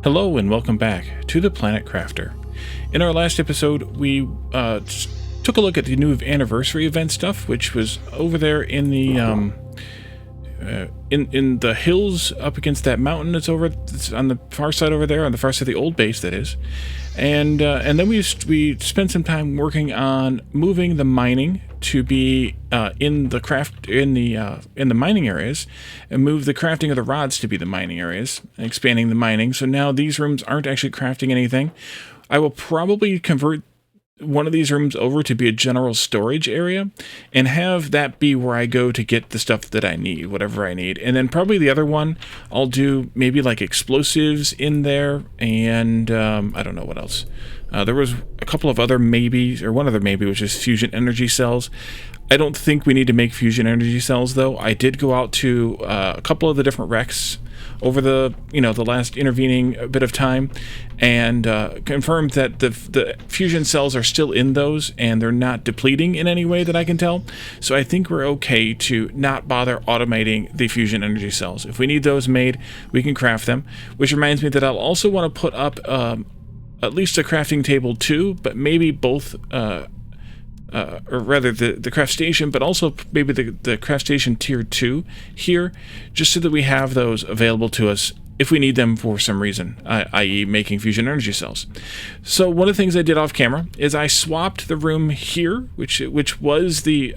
Hello and welcome back to the Planet Crafter. In our last episode, we took a look at the new anniversary event stuff, which was over there in the in the hills up against that mountain. It's on the far side over there, on the far side of the old base, that is. And then we spent some time working on moving the mining to be in the mining areas, and move the crafting of the rods to be the mining areas, expanding the mining. So now these rooms aren't actually crafting anything. I will probably convert one of these rooms over to be a general storage area and have that be where I go to get the stuff that I need, whatever I need. And then probably the other one, I'll do maybe like explosives in there, and I don't know what else. There was a couple of other maybes, or one other maybe, which is fusion energy cells. I don't think we need to make fusion energy cells, though. I did go out to a couple of the different wrecks over the last intervening bit of time, and confirmed that the fusion cells are still in those, and they're not depleting in any way that I can tell. So I think we're okay to not bother automating the fusion energy cells. If we need those made, we can craft them. Which reminds me that I'll also want to put up at least a crafting table too, but maybe both, or rather the craft station, but also maybe the craft station tier 2 here, just so that we have those available to us if we need them for some reason, i.e. making fusion energy cells. So one of the things I did off camera is I swapped the room here, which was the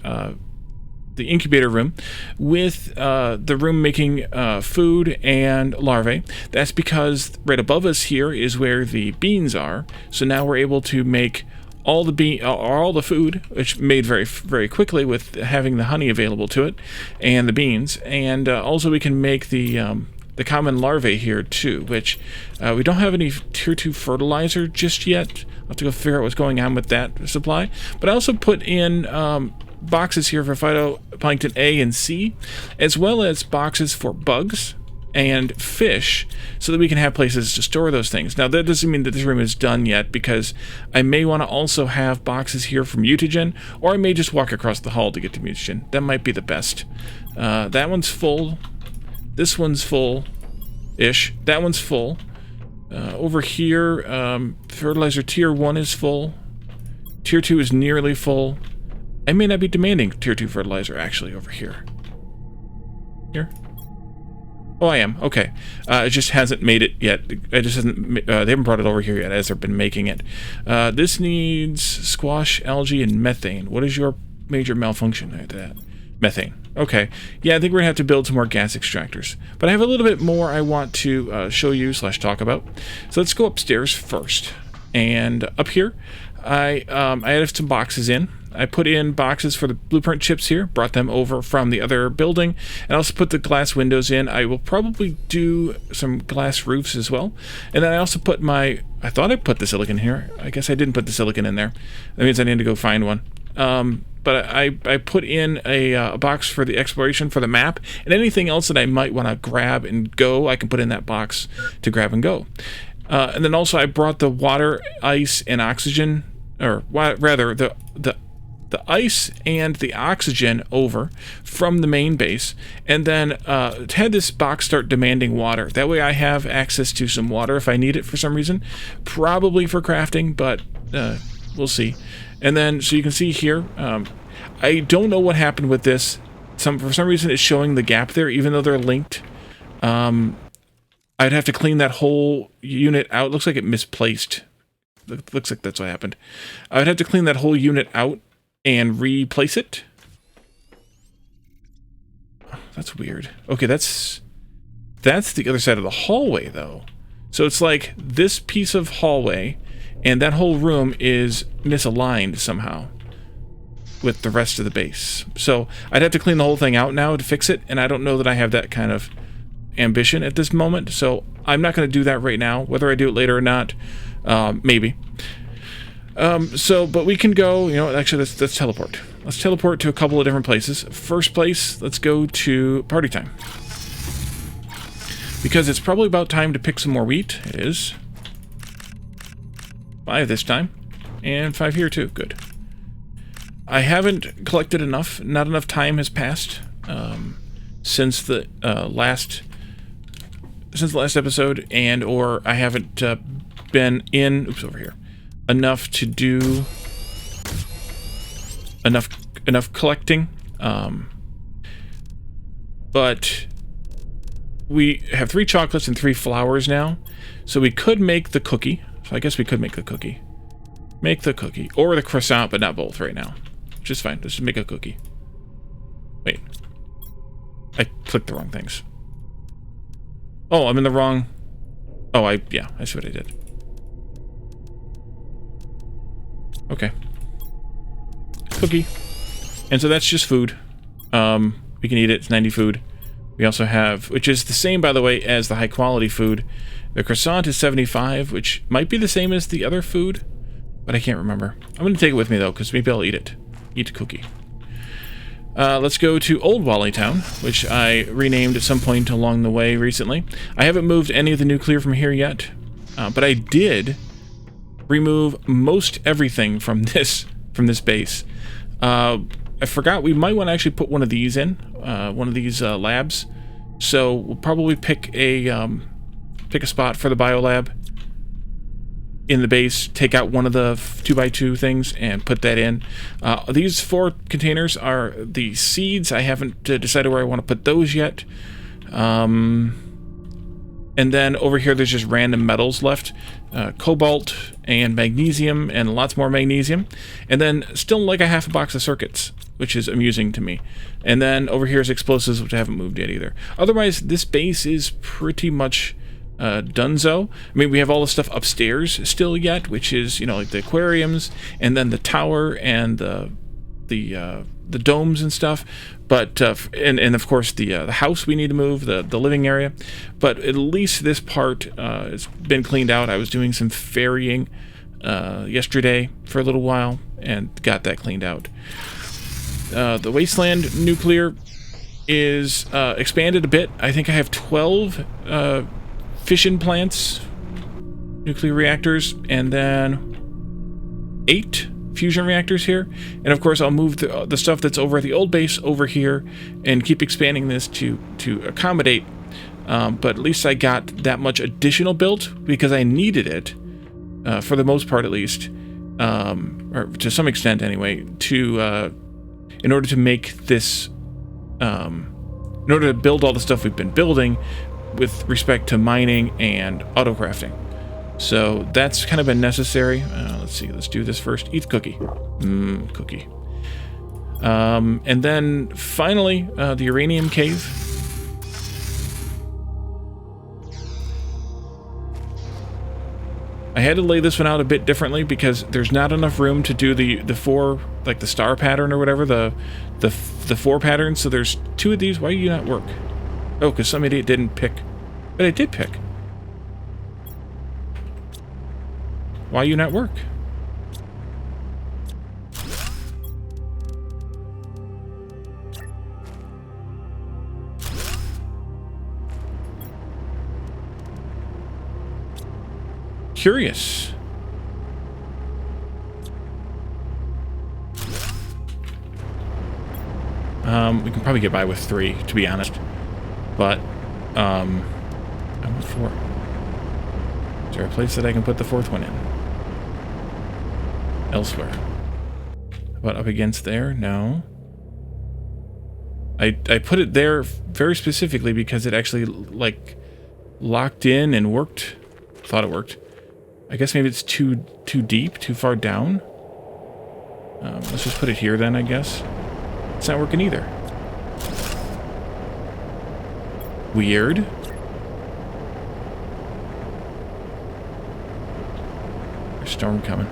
incubator room, with the room making food and larvae. That's because right above us here is where the beans are. So now we're able to make all the food, which made very, very quickly with having the honey available to it, and the beans. And also we can make the common larvae here too, which we don't have any tier 2 fertilizer just yet. I'll have to go figure out what's going on with that supply. But I also put in boxes here for phytoplankton A and C, as well as boxes for bugs and fish, so that we can have places to store those things. Now, that doesn't mean that this room is done yet, because I may want to also have boxes here for mutagen, or I may just walk across the hall to get to mutagen. That might be the best. That one's full. This one's full-ish. That one's full. Over here, fertilizer tier 1 is full. Tier 2 is nearly full. I may not be demanding tier 2 fertilizer, actually, over here. Here? Oh, I am. Okay. It just hasn't made it yet. It just hasn't. They haven't brought it over here yet, as they've been making it. This needs squash, algae, and methane. What is your major malfunction at that? Methane. Okay. Yeah, I think we're going to have to build some more gas extractors. But I have a little bit more I want to show you / talk about. So let's go upstairs first. And up here, I added some boxes in. I put in boxes for the blueprint chips here, brought them over from the other building, and also put the glass windows in. I will probably do some glass roofs as well. And then I also put I thought I put the silicon here. I guess I didn't put the silicon in there. That means I need to go find one. But I put in a box for the exploration for the map, and anything else that I might want to grab and go, I can put in that box to grab and go. And then also I brought the water, ice, and oxygen, or rather the ice and the oxygen over from the main base, and then had this box start demanding water. That way I have access to some water if I need it for some reason, probably for crafting, but we'll see. And then, so you can see here, I don't know what happened with this. For some reason it's showing the gap there, even though they're linked. I'd have to clean that whole unit out. Looks like it misplaced. Looks like that's what happened. I'd have to clean that whole unit out and replace it. Oh, that's weird. Okay, that's the other side of the hallway, though. So it's like this piece of hallway and that whole room is misaligned somehow with the rest of the base. So I'd have to clean the whole thing out now to fix it, and I don't know that I have that kind of ambition at this moment, so I'm not going to do that right now. Whether I do it later or not, maybe. But we can go, actually, let's teleport. Let's teleport to a couple of different places. First place, let's go to party time. Because it's probably about time to pick some more wheat. It is. 5 this time. And 5 here too. Good. I haven't collected enough. Not enough time has passed since the last since the last episode, and or I haven't been in, oops, over here, enough to do enough collecting. But we have 3 chocolates and 3 flowers now, so we could make the cookie. So I guess we could make the cookie. Make the cookie. Or the croissant, but not both right now. Which is fine. Let's just make a cookie. Wait. I clicked the wrong things. Oh, I'm in the wrong... Oh, yeah, I see what I did. Okay. Cookie. And so that's just food. We can eat it. It's 90 food. We also have, which is the same, by the way, as the high-quality food. The croissant is 75, which might be the same as the other food, but I can't remember. I'm going to take it with me, though, because maybe I'll eat it. Eat a cookie. Let's go to Old Wally Town, which I renamed at some point along the way recently. I haven't moved any of the nuclear from here yet, but I did remove most everything from this base. I forgot we might want to actually put one of these in, one of these labs. So we'll probably pick a spot for the biolab in the base, take out one of the 2x2 things and put that in. These 4 containers are the seeds. I haven't decided where I want to put those yet. And then over here there's just random metals left. Cobalt and magnesium and lots more magnesium. And then still like a half a box of circuits, which is amusing to me. And then over here is explosives, which I haven't moved yet either. Otherwise, this base is pretty much donezo. I mean, we have all the stuff upstairs still yet, which is, you know, like the aquariums, and then the tower and the domes and stuff. But and of course the house we need to move, the living area. But at least this part has been cleaned out. I was doing some ferrying yesterday for a little while and got that cleaned out. The wasteland nuclear is expanded a bit. I think I have 12 fission plants, nuclear reactors, and then 8 fusion reactors here. And of course I'll move the stuff that's over at the old base over here and keep expanding this to accommodate. But at least I got that much additional built because I needed it, for the most part at least, or to some extent anyway, to in order to make this, in order to build all the stuff we've been building with respect to mining and autocrafting. So that's kind of been necessary. Let's see, let's do this first. Eat the cookie. Cookie. And then finally, the uranium cave. I had to lay this one out a bit differently because there's not enough room to do the 4, like the star pattern or whatever, the 4 patterns. So there's 2 of these. Why do you not work? Oh, because some idiot didn't pick. But I did pick. Why you not work? Curious. We can probably get by with 3, to be honest. But, I want 4. Is there a place that I can put the 4th one in? Elsewhere. How about up against there? No. I put it there very specifically because it actually, like, locked in and worked. Thought it worked. I guess maybe it's too deep, too far down. Let's just put it here then, I guess. It's not working either. Weird. There's a storm coming.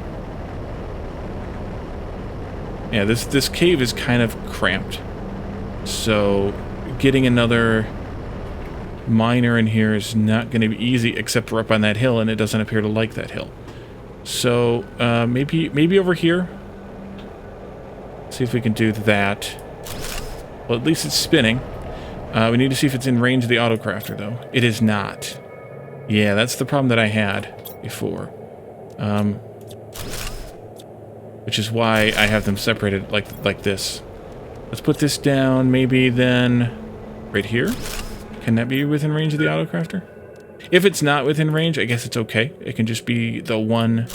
Yeah, this cave is kind of cramped. So getting another miner in here is not going to be easy, except we're up on that hill, and it doesn't appear to like that hill. So maybe over here. See if we can do that. Well, at least it's spinning. We need to see if it's in range of the autocrafter, though. It is not. Yeah, that's the problem that I had before. Which is why I have them separated like this. Let's put this down, maybe then right here. Can that be within range of the autocrafter? If it's not within range, I guess it's okay. It can just be the one.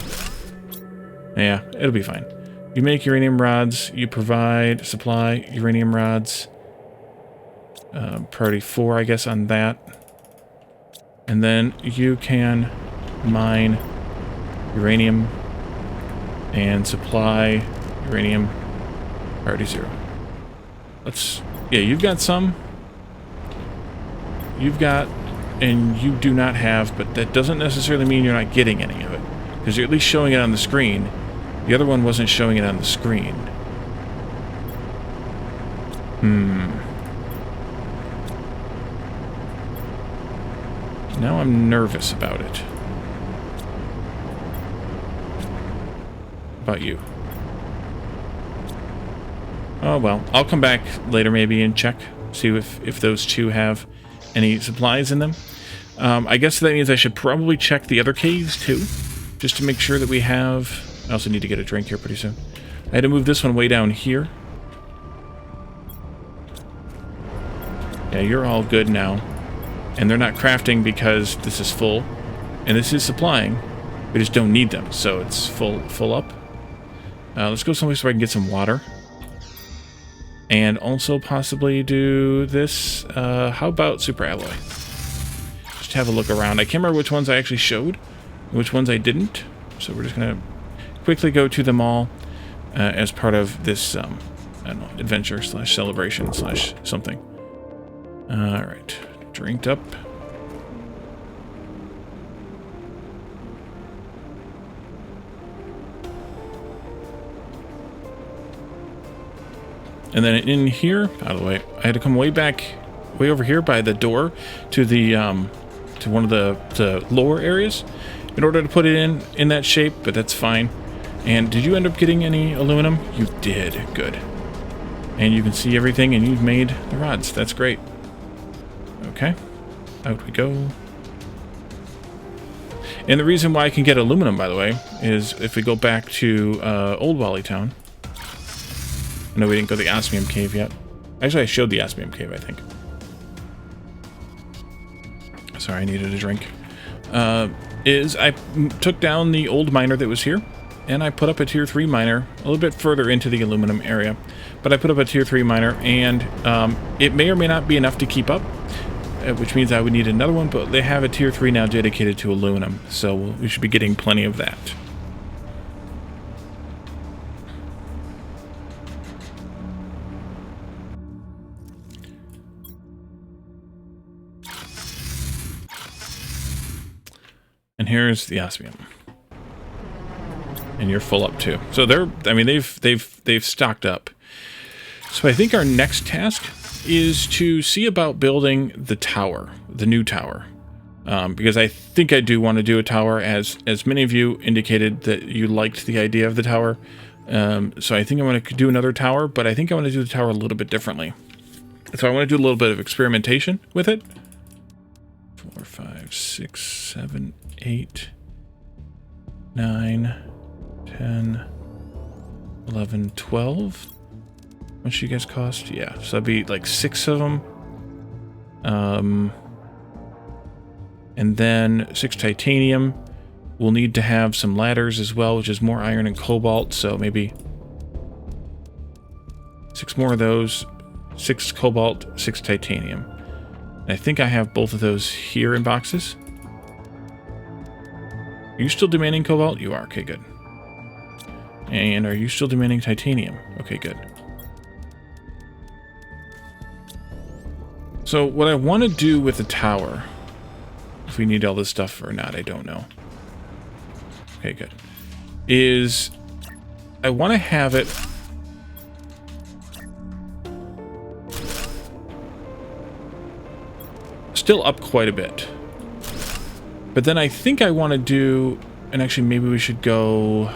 Yeah, it'll be fine. You make uranium rods. You provide, supply uranium rods. Priority 4, I guess, on that. And then you can mine uranium and supply uranium. Priority 0. Yeah, you've got some. You've got, and you do not have, but that doesn't necessarily mean you're not getting any of it. Because you're at least showing it on the screen. The other one wasn't showing it on the screen. Now I'm nervous about it. About you. Oh well, I'll come back later maybe and check. See if those two have any supplies in them. I guess that means I should probably check the other caves too. Just to make sure that we have... I also need to get a drink here pretty soon. I had to move this one way down here. Yeah, you're all good now. And they're not crafting because this is full. And this is supplying. We just don't need them, so it's full up. Let's go someplace where I can get some water. And also possibly do this. How about super alloy? Just have a look around. I can't remember which ones I actually showed. And which ones I didn't. So we're just going to quickly go to them all as part of this, I don't know, adventure slash celebration slash something. Alright. Drinked up. And then in here, out of the way, I had to come way over here by the door to the to one of the lower areas in order to put it in that shape, but that's fine. And did you end up getting any aluminum? You did. Good. And you can see everything, and you've made the rods. That's great. Okay. Out we go. And the reason why I can get aluminum, by the way, is if we go back to Old Wally Town. I know we didn't go to the osmium cave yet. Actually, I showed the osmium cave, I think. Sorry, I needed a drink. I took down the old miner that was here, and I put up a tier 3 miner a little bit further into the aluminum area. But I put up a tier 3 miner, and it may or may not be enough to keep up, which means I would need another one, but they have a tier 3 now dedicated to aluminum, so we should be getting plenty of that. And here's the osmium. And you're full up too. So they've stocked up. So I think our next task is to see about building the tower, the new tower. Because I think I do want to do a tower, as many of you indicated that you liked the idea of the tower. So I think I want to do another tower, but I think I want to do the tower a little bit differently. So I want to do a little bit of experimentation with it. 4, 5, 6, 7, 8, 9, 10, 11, 12. How much do you guys cost? Yeah, so that'd be like 6 of them. And then 6 titanium. We'll need to have some ladders as well, which is more iron and cobalt, so maybe 6 more of those. 6 cobalt, 6 titanium. And I think I have both of those here in boxes. Are you still demanding cobalt? You are. Okay, good. And are you still demanding titanium? Okay, good. So what I want to do with the tower, if we need all this stuff or not, I don't know. Okay, good. Is I want to have it still up quite a bit. But then I think I want to do, and actually maybe we should go,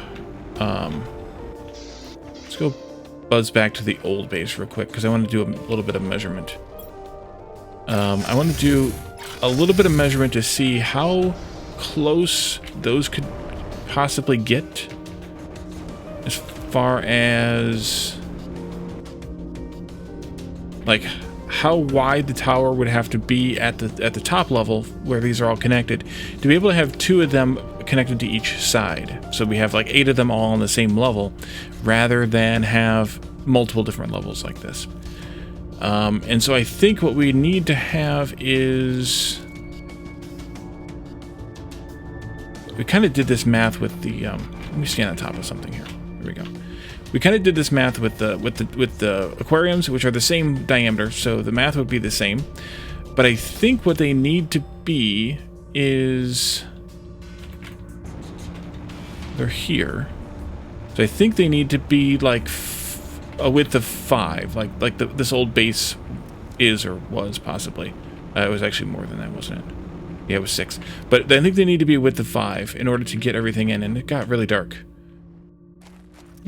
let's go buzz back to the old base real quick, because I want to do a little bit of measurement. I want to do a little bit of measurement to see how close those could possibly get as far as, like, how wide the tower would have to be at the top level where these are all connected to be able to have 2 of them connected to each side. So we have like 8 of them all on the same level rather than have multiple different levels like this. And so I think what we need to have is... We kind of did this math with the... let me stand on top of something here. Here we go. We kind of did this math with the aquariums, which are the same diameter, so the math would be the same. But I think what they need to be is... They're here. So I think they need to be like a width of 5, like this old base is or was possibly. It was actually more than that, wasn't it? Yeah, it was 6. But I think they need to be a width of 5 in order to get everything in, and it got really dark.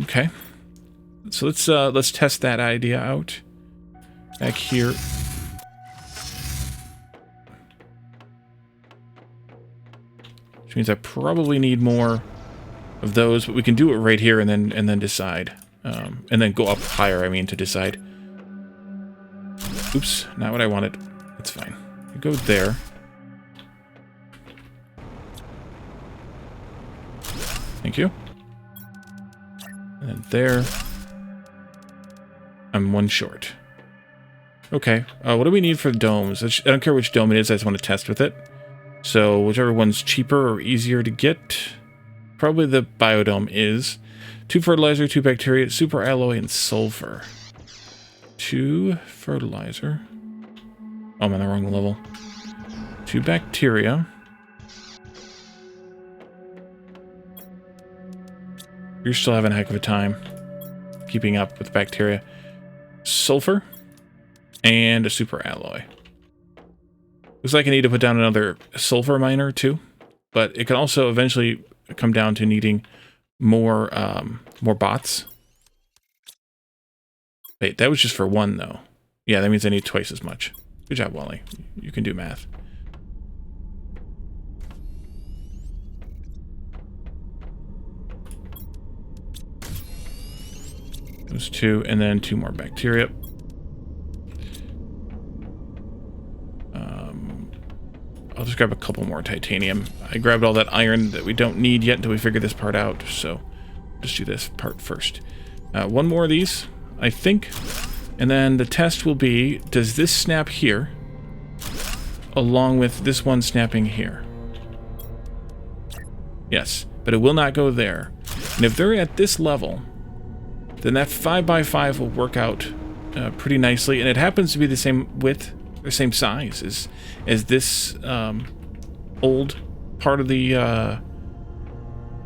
Okay. So let's test that idea out. Back here. Which means I probably need more of those, but we can do it right here and then decide. And then go up higher, I mean, to decide. Oops, not what I wanted. That's fine. We go there. Thank you. And then there. I'm 1 short. Okay, what do we need for the domes? I don't care which dome it is, I just want to test with it. So, whichever one's cheaper or easier to get. Probably the biodome is. 2 fertilizer, 2 bacteria, super alloy, and sulfur. 2 fertilizer. Oh, I'm on the wrong level. 2 bacteria. You're still having a heck of a time keeping up with bacteria. Sulfur. And a super alloy. Looks like I need to put down another sulfur miner too. But it can also eventually come down to needing more bots. Wait, that was just for 1 though. Yeah, that means I need twice as much. Good job, Wally. You can do math. Those 2, and then 2 more bacteria. I'll just grab a couple more titanium. I grabbed all that iron that we don't need yet until we figure this part out, so just do this part first. 1 more of these, I think. And then the test will be, does this snap here along with this one snapping here? Yes, but it will not go there. And if they're at this level, then that 5x5 will work out pretty nicely, and it happens to be the same width, the same size as this old part of the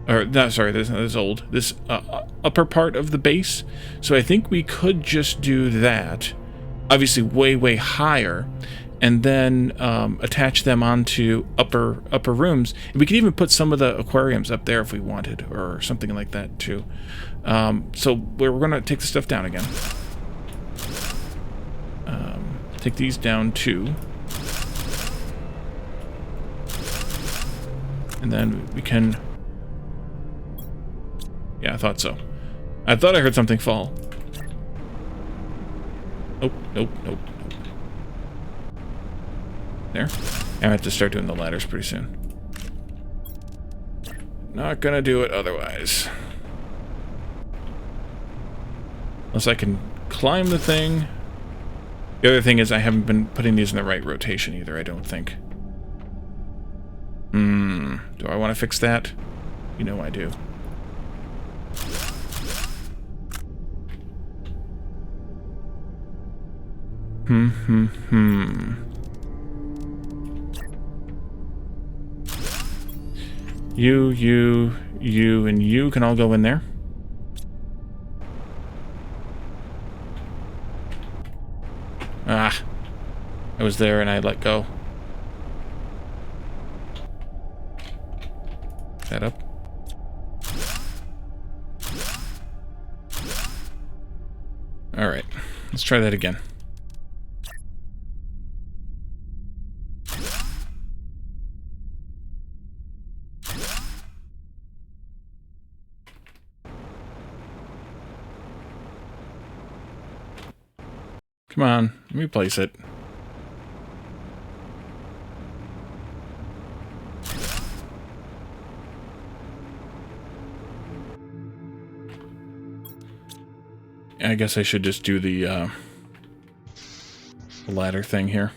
or no, sorry, this is old. This upper part of the base. So I think we could just do that, obviously way higher, and then attach them onto upper rooms. And we could even put some of the aquariums up there if we wanted, or something like that too. So we're going to take the stuff down again. Take these down too. And then we can... Yeah, I thought so. I thought I heard something fall. Nope. There. I have to start doing the ladders pretty soon. Not gonna do it otherwise. Unless I can climb the thing. The other thing is I haven't been putting these in the right rotation either, I don't think. Do I want to fix that? You know I do. You, and you can all go in there. Ah. I was there and I let go. That up. Alright. Let's try that again. Come on, let me place it. I guess I should just do the ladder thing here.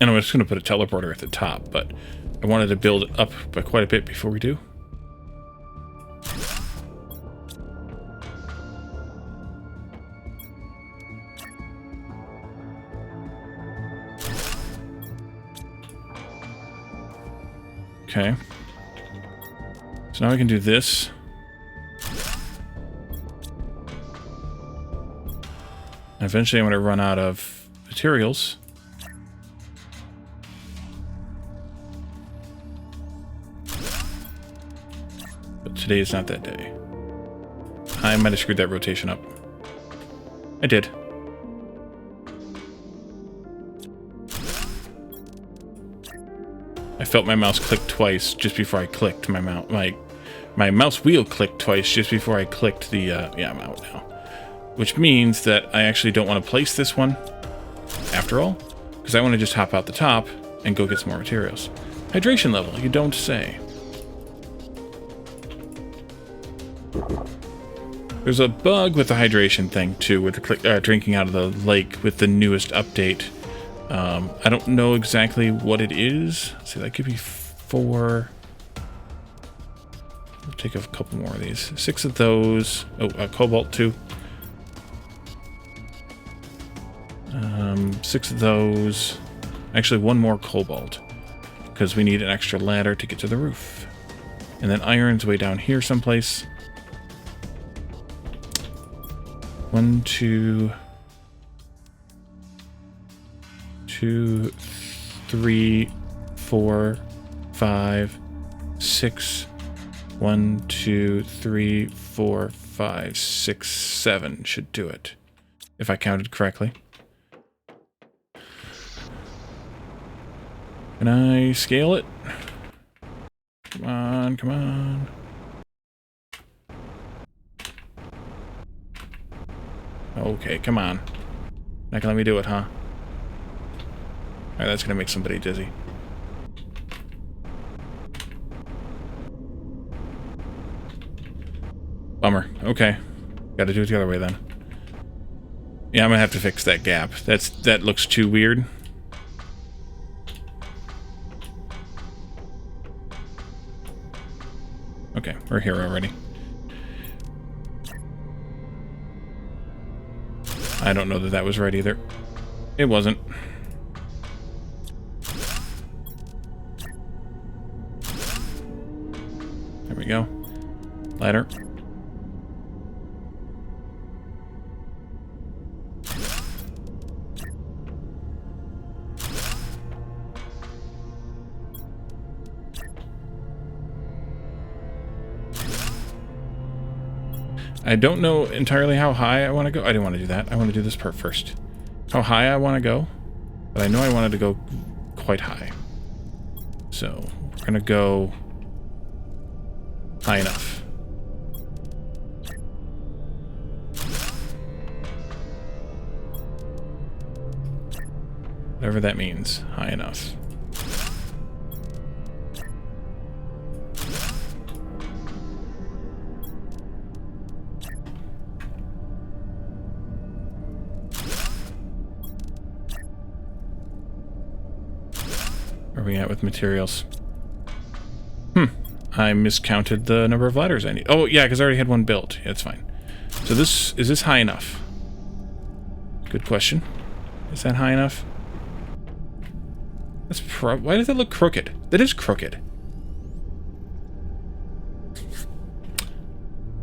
And I'm just going to put a teleporter at the top, but I wanted to build it up by quite a bit before we do. Okay. So now I can do this. Eventually I'm going to run out of materials. Today is not that day. I might have screwed that rotation up. I did. I felt my mouse click twice just before I clicked my mouse. My mouse wheel clicked twice just before I clicked the. Yeah, I'm out now. Which means that I actually don't want to place this one after all, because I want to just hop out the top and go get some more materials. Hydration level, you don't say. There's a bug with the hydration thing, too, with the drinking out of the lake with the newest update. I don't know exactly what it is. Let's see, that could be 4. We'll take a couple more of these. 6 of those. Oh, cobalt, 2. 6 of those. Actually, 1 more cobalt, because we need an extra ladder to get to the roof. And then iron's way down here someplace. 1, 2, 3, 4, 5, 6. 1, 2, 3, 4, 5, 6, 7 should do it, if I counted correctly. Can I scale it? Come on, come on. Okay, come on. Not gonna let me do it, huh? Alright, that's gonna make somebody dizzy. Bummer. Okay. Gotta do it the other way then. Yeah, I'm gonna have to fix that gap. That looks too weird. Okay, we're here already. I don't know that that was right either. It wasn't. There we go. Ladder. I don't know entirely how high I want to go. I didn't want to do that. I want to do this part first. How high I want to go. But I know I wanted to go quite high. So, we're going to go high enough. Whatever that means. High enough. Where are we at with materials? I miscounted the number of ladders I need. Oh, yeah, because I already had one built. Yeah, it's fine. So is this high enough? Good question. Is that high enough? That's why does that look crooked? That is crooked.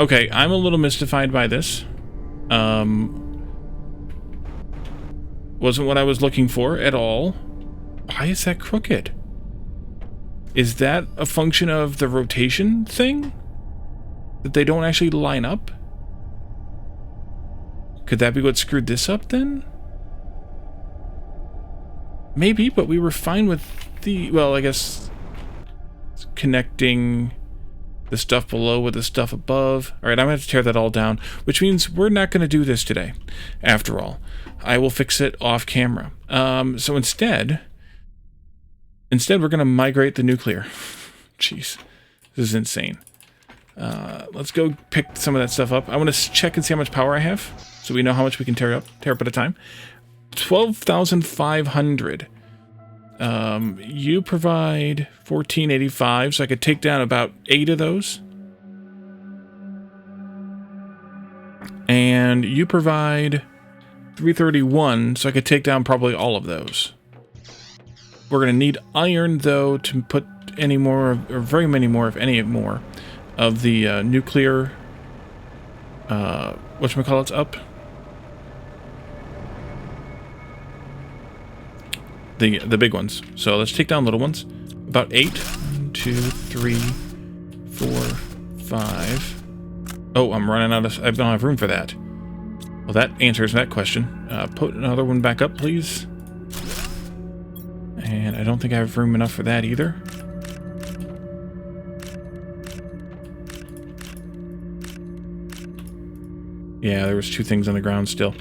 Okay, I'm a little mystified by this. Wasn't what I was looking for at all. Why is that crooked? Is that a function of the rotation thing? That they don't actually line up? Could that be what screwed this up then? Maybe, but we were fine with the... Well, I guess... connecting the stuff below with the stuff above. Alright, I'm going to have to tear that all down, which means we're not going to do this today, after all. I will fix it off camera. So instead, we're going to migrate the nuclear. Jeez, this is insane. Let's go pick some of that stuff up. I want to check and see how much power I have, so we know how much we can tear up at a time. 12,500. You provide 1485, so I could take down about 8 of those. And you provide 331, so I could take down probably all of those. We're going to need iron, though, to put any more, or very many more, if any more, of the nuclear, whatchamacallits up. The big ones. So let's take down little ones. About 8. 1, 2, 3, 4, 5. Oh, I'm running out of... I don't have room for that. Well, that answers that question. Put another one back up, please. And I don't think I have room enough for that either. Yeah, there was 2 things on the ground still.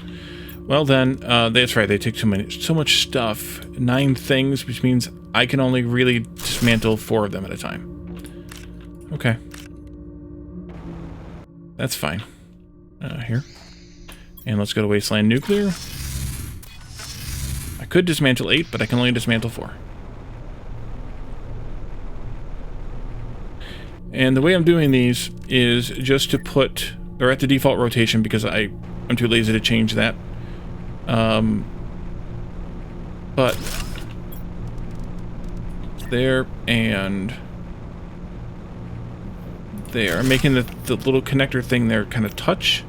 Well then, that's right, they take so much stuff. 9 things, which means I can only really dismantle 4 of them at a time. Okay. That's fine. Here. And let's go to Wasteland Nuclear. I could dismantle 8, but I can only dismantle 4. And the way I'm doing these is just to put... They're at the default rotation because I'm too lazy to change that. But there and there, making the little connector thing there kind of touch,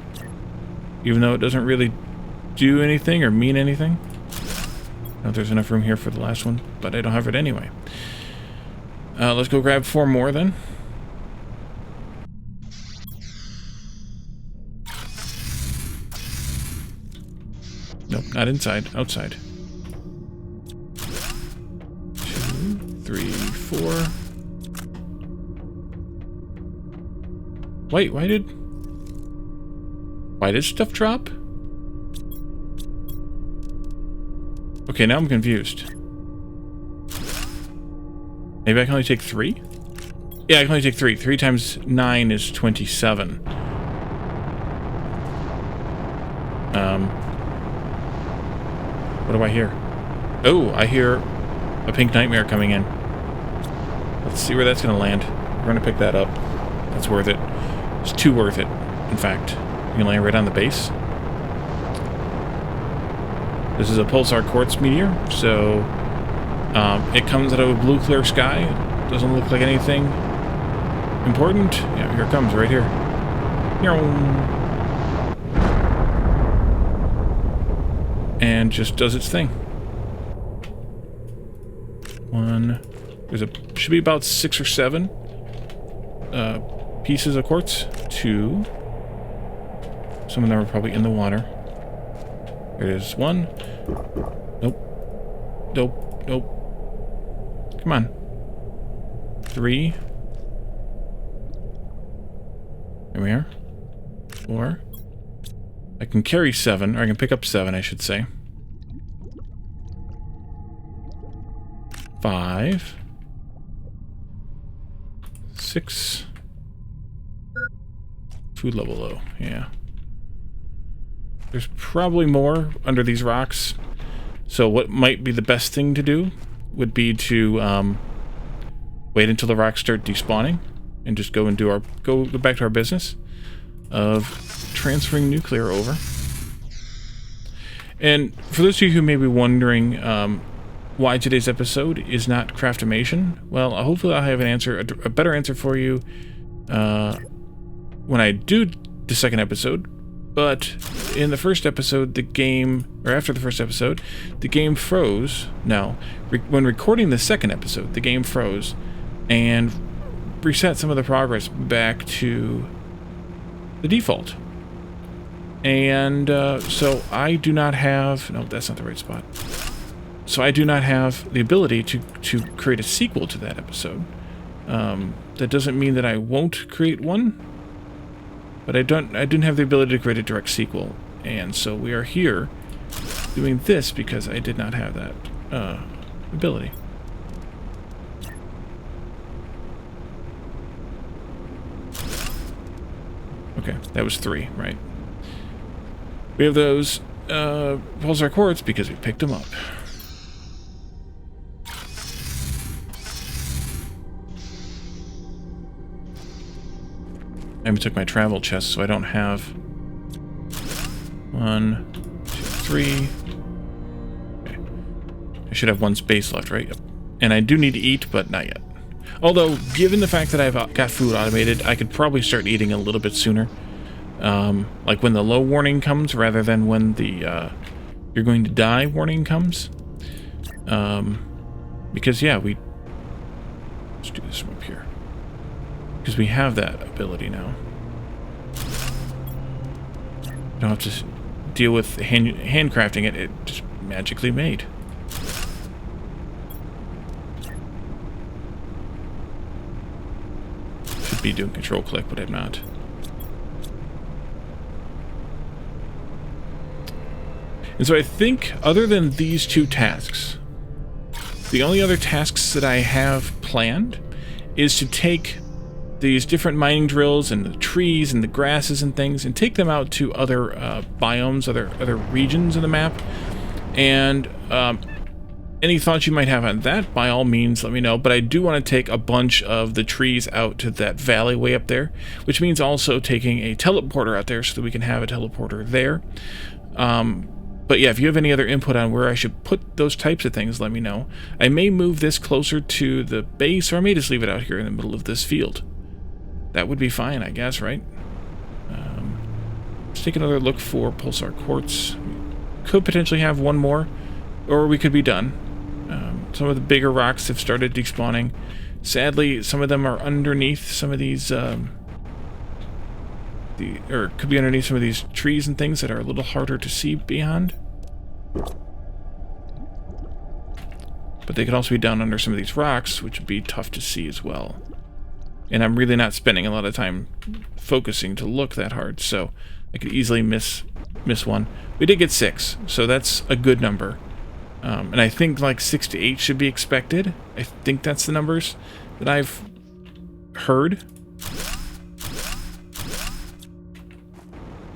even though it doesn't really do anything or mean anything. I don't know if there's enough room here for the last one, but I don't have it anyway. Let's go grab 4 more then. Nope, not inside, outside. 2, 3, 4. Wait, why did stuff drop? Okay, now I'm confused. Maybe I can only take 3? Yeah, I can only take 3. 3 times 9 is 27. What do I hear? Oh, I hear a pink nightmare coming in. Let's see where that's going to land. We're going to pick that up. That's worth it. It's too worth it, in fact. You can land right on the base. This is a pulsar quartz meteor, so it comes out of a blue clear sky. Doesn't look like anything important. Yeah, here it comes, right here. And just does its thing. Should be about 6 or 7 pieces of quartz. 2. Some of them are probably in the water. There's 1. Nope. Nope. Nope. Come on. 3. Here we are. 4. I can carry 7, or I can pick up 7, I should say. 5. 6. Food level low, yeah. There's probably more under these rocks. So what might be the best thing to do would be to wait until the rocks start despawning and just go and do go back to our business of transferring nuclear over. And for those of you who may be wondering why today's episode is not Craftimation, well, hopefully I'll have an answer, a better answer for you when I do the second episode. But in the first episode, the game, or after the first episode, the game froze. No, when recording the second episode, the game froze and reset some of the progress back to the default. And so I do not have... No, that's not the right spot. So I do not have the ability to create a sequel to that episode. That doesn't mean that I won't create one, but I didn't have the ability to create a direct sequel. And so we are here doing this because I did not have that ability. Okay, that was 3, right? We have those pulsar quartz because we picked them up. I even took my travel chest, so I don't have 1, 2, 3. Okay. I should have 1 space left, right? Yep. And I do need to eat, but not yet. Although, given the fact that I've got food automated, I could probably start eating a little bit sooner. Like when the low warning comes, rather than when the you're going to die warning comes. Because, yeah, let's do this from up here. Because we have that ability now. Don't have to deal with handcrafting it. It just magically made. Should be doing control click, but I'm not. And so I think, other than these 2 tasks, the only other tasks that I have planned is to take these different mining drills and the trees and the grasses and things and take them out to other biomes, other regions of the map. And any thoughts you might have on that, by all means, let me know. But I do want to take a bunch of the trees out to that valley way up there, which means also taking a teleporter out there so that we can have a teleporter there. But yeah, if you have any other input on where I should put those types of things, let me know. I may move this closer to the base, or I may just leave it out here in the middle of this field. That would be fine, I guess, right? Let's take another look for pulsar quartz. We could potentially have 1 more, or we could be done. Some of the bigger rocks have started despawning. Sadly, some of them are underneath some of these... or could be underneath some of these trees and things that are a little harder to see beyond. But they could also be down under some of these rocks, which would be tough to see as well. And I'm really not spending a lot of time focusing to look that hard, so I could easily miss one. We did get 6, so that's a good number. And I think like 6 to 8 should be expected. I think that's the numbers that I've heard.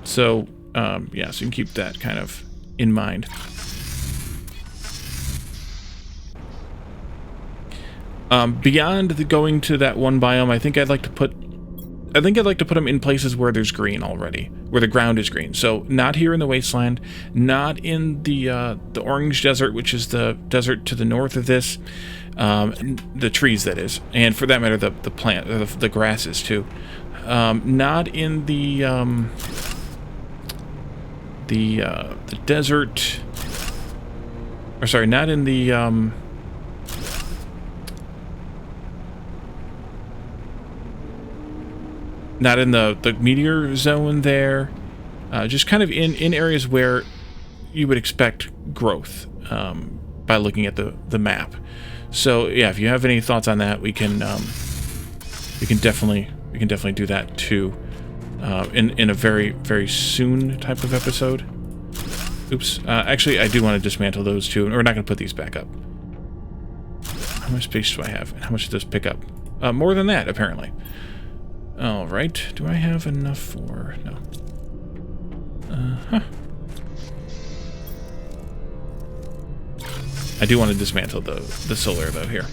So, yeah, so you can keep that kind of in mind. Beyond going to that one biome, I think I'd like to put them in places where there's green already, where the ground is green. So not here in the wasteland, not in the orange desert, which is the desert to the north of this, the trees that is, and for that matter the plant, the grasses too. Not in the desert, or sorry, not in the not in the meteor zone there. Just kind of in areas where you would expect growth by looking at the map. So yeah, if you have any thoughts on that, we can definitely do that too. In a very, very soon type of episode. Oops. Actually, I do want to dismantle those too. We're not going to put these back up. How much space do I have? And how much does this pick up? More than that, apparently. Alright. Do I have enough for... No. I do want to dismantle the solar, though, here.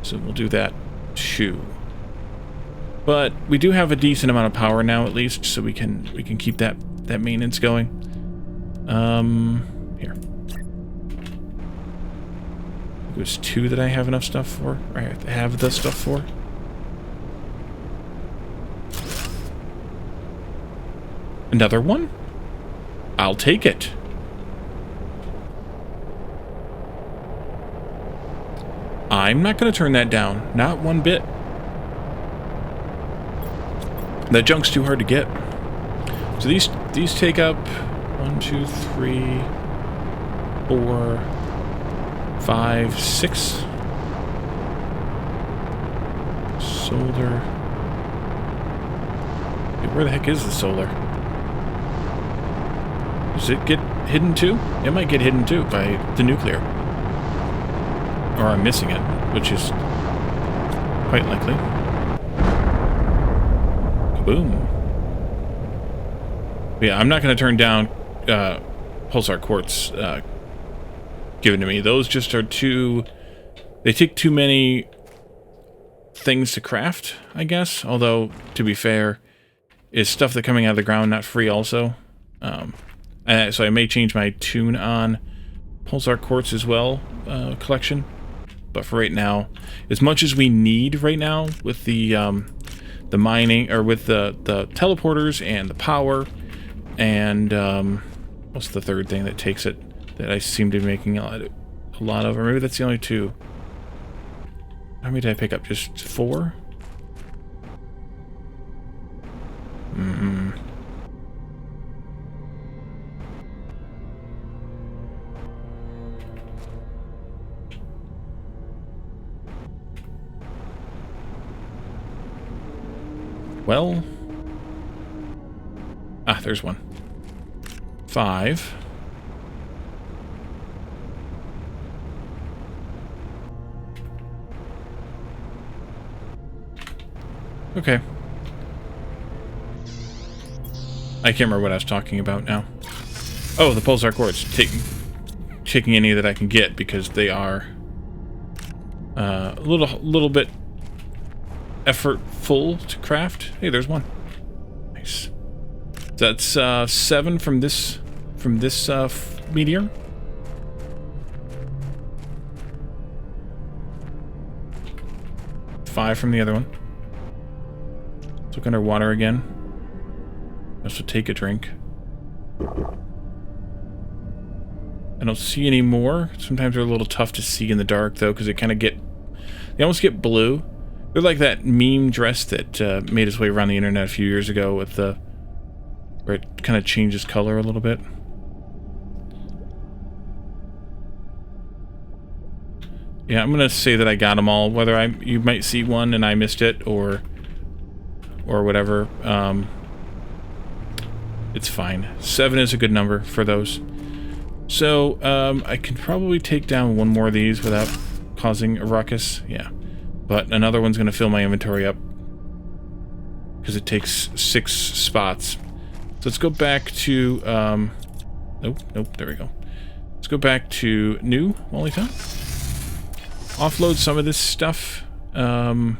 So we'll do that too. But we do have a decent amount of power now, at least, so we can keep that maintenance going. Here. It was 2 that I have enough stuff for. Or I have the stuff for. Another one? I'll take it. I'm not going to turn that down. Not one bit. That junk's too hard to get. So these take up 1, 2, 3, 4, 5, 6 solar. Wait, where the heck is the solar? Does it get hidden too? It might get hidden too by the nuclear. Or I'm missing it, which is quite likely. Kaboom. But yeah, I'm not going to turn down pulsar quartz given to me. Those just are too... They take too many things to craft, I guess. Although, to be fair, is stuff that coming out of the ground not free also? So I may change my tune on pulsar quartz as well collection. But for right now, as much as we need right now with the mining, or with the teleporters and the power, and what's the third thing that takes it that I seem to be making a lot of, or maybe that's the only two. How many did I pick up? Just 4? Well, there's one. 5. Okay. I can't remember what I was talking about now. Oh, the pulsar quartz. Taking any that I can get, because they are a little bit effortful to craft. Hey, there's one. Nice. That's 7 from this meteor. Five from the other one. Let's look underwater again. Just to take a drink. I don't see any more. Sometimes they're a little tough to see in the dark, though, because they almost get blue. They're like that meme dress that made its way around the internet a few years ago with where it kind of changes color a little bit. Yeah, I'm gonna say that I got them all. Whether you might see one and I missed it, or whatever. It's fine. 7 is a good number for those. So I can probably take down one more of these without causing a ruckus. Yeah. But another one's going to fill my inventory up, because it takes 6 spots. So let's go back to... Nope, there we go. Let's go back to new while we can. Offload some of this stuff. I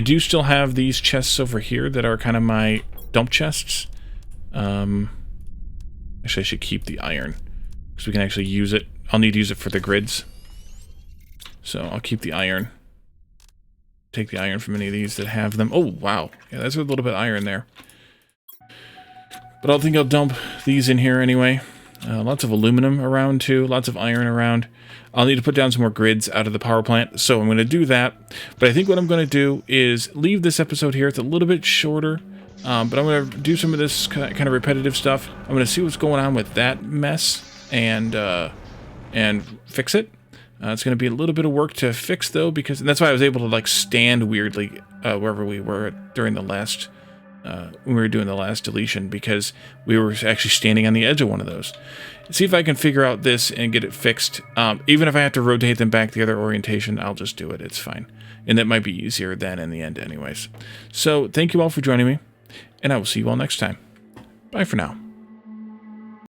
do still have these chests over here that are kind of my dump chests. Actually, I should keep the iron, because we can actually use it. I'll need to use it for the grids. So I'll keep the iron. Take the iron from any of these that have them. Oh, wow. Yeah, there's a little bit of iron there. But I think I'll dump these in here anyway. Lots of aluminum around, too. Lots of iron around. I'll need to put down some more grids out of the power plant, so I'm going to do that. But I think what I'm going to do is leave this episode here. It's a little bit shorter, but I'm going to do some of this kind of repetitive stuff. I'm going to see what's going on with that mess and fix it. It's going to be a little bit of work to fix, though, because that's why I was able to like stand weirdly wherever we were during the last when we were doing the last deletion, because we were actually standing on the edge of one of those. See if I can figure out this and get it fixed. Even if I have to rotate them back the other orientation, I'll just do it. It's fine, and that might be easier then in the end, anyways. So thank you all for joining me, and I will see you all next time. Bye for now.